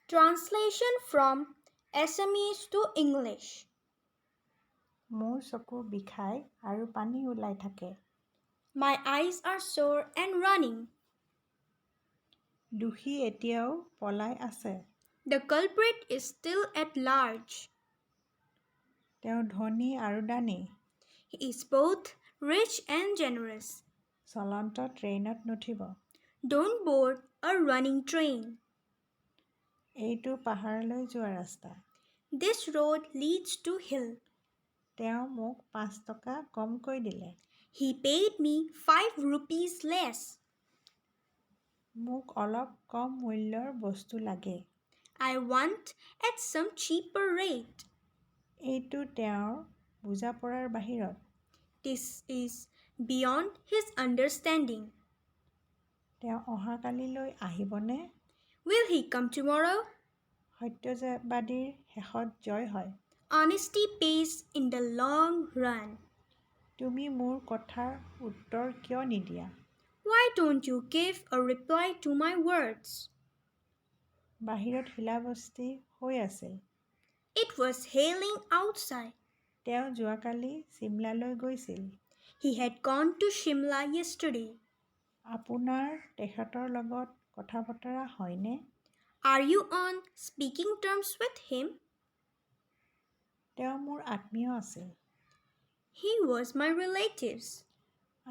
Translation from Assamese to English. মোৰ চকু বিষায় আৰু পানী ওলাই থাকে। My eyes are sore and running. দোষী এতিয়াও পলাই আছে। The culprit is still at large. তেওঁ ধনী আৰু দানী। He is both rich and generous. চলন্ত ট্ৰেইনত নুঠিব। Don't board a running train. এইটো পাহাৰলৈ যোৱা ৰাস্তা। This road leads to hill. তেওঁ মোক 5 টকা কমকৈ দিলে। He paid me 5 rupees less. মোক অলপ কম মূল্যৰ বস্তু লাগে। I want at some cheaper rate. এইটো তেওঁৰ বুজা-পৰাৰ বাহিৰত। This is beyond his understanding. তেওঁ অহাকালিলৈ আহিবনে? Will he come tomorrow? সত্যবাদীৰ শেষত জয় হয়। Honesty pays in the long run. তুমি মোৰ কথাৰ উত্তৰ কিয় নিদিয়া? Why don't you give a reply to my words? বাহিৰত শিলাবৃষ্টি হৈ আছিল। It was hailing outside. তেওঁ যোৱাকালি চিমলালৈ গৈছিল। He had gone to Shimla yesterday. আপোনাৰ তেখেতৰ লগত কথা-বতৰা হয়নে? Are you on speaking terms with him? তেওঁ মোৰ আত্মীয় আছিল। He was my relatives.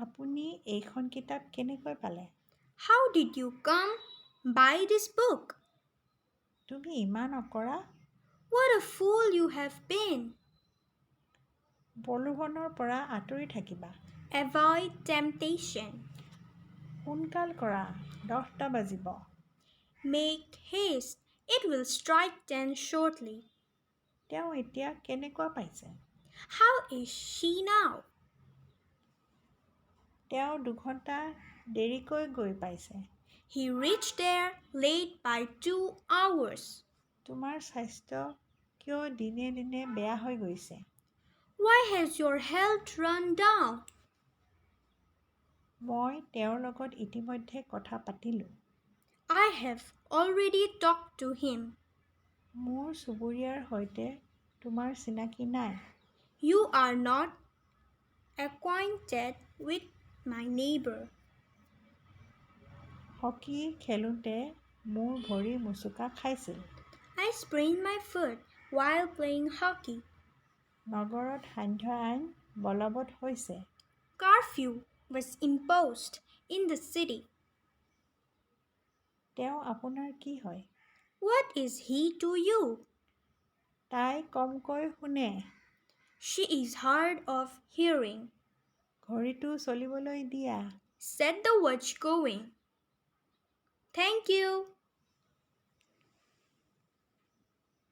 আপুনি এইখন কিতাপ কেনেকৈ পালে? How did you come by this book? তুমি ইমান অকৰা? What a fool you have been. প্ৰলোভনৰ পৰা আঁতৰি থাকিবা। Avoid temptation. সোনকাল কৰা, 10টা বাজিব। Make haste. It will strike 10 shortly. তেওঁ এতিয়া কেনেকুৱা পাইছে? How is she now? তেওঁ 2 ঘণ্টা দেৰিকৈ গৈ পাইছে। He reached there late by 2 hours. তোমাৰ স্বাস্থ্য কিয় দিনে দিনে বেয়া হৈ গৈছে? Why has your health run down? মই তেওঁৰ লগত ইতিমধ্যে কথা পাতিলোঁ। I have already talked to him. মোৰ চুবুৰীয়াৰ সৈতে তোমাৰ চিনাকি নাই। You are not acquainted with my neighbor. Hockey খেলোঁতে মোৰ ভৰি মুচুকা খাইছিল। I sprained my foot while playing hockey. নগৰত সান্ধ্য আইন বলবৎ হৈছে। Curfew was imposed in the city. তেওঁ আপোনাৰ কি হয়? What is he to you? তাই কমকৈ শুনে। She is hard of hearing. ঘড়ীটো চলিবলৈ দিয়া। Set the watch going. Thank you.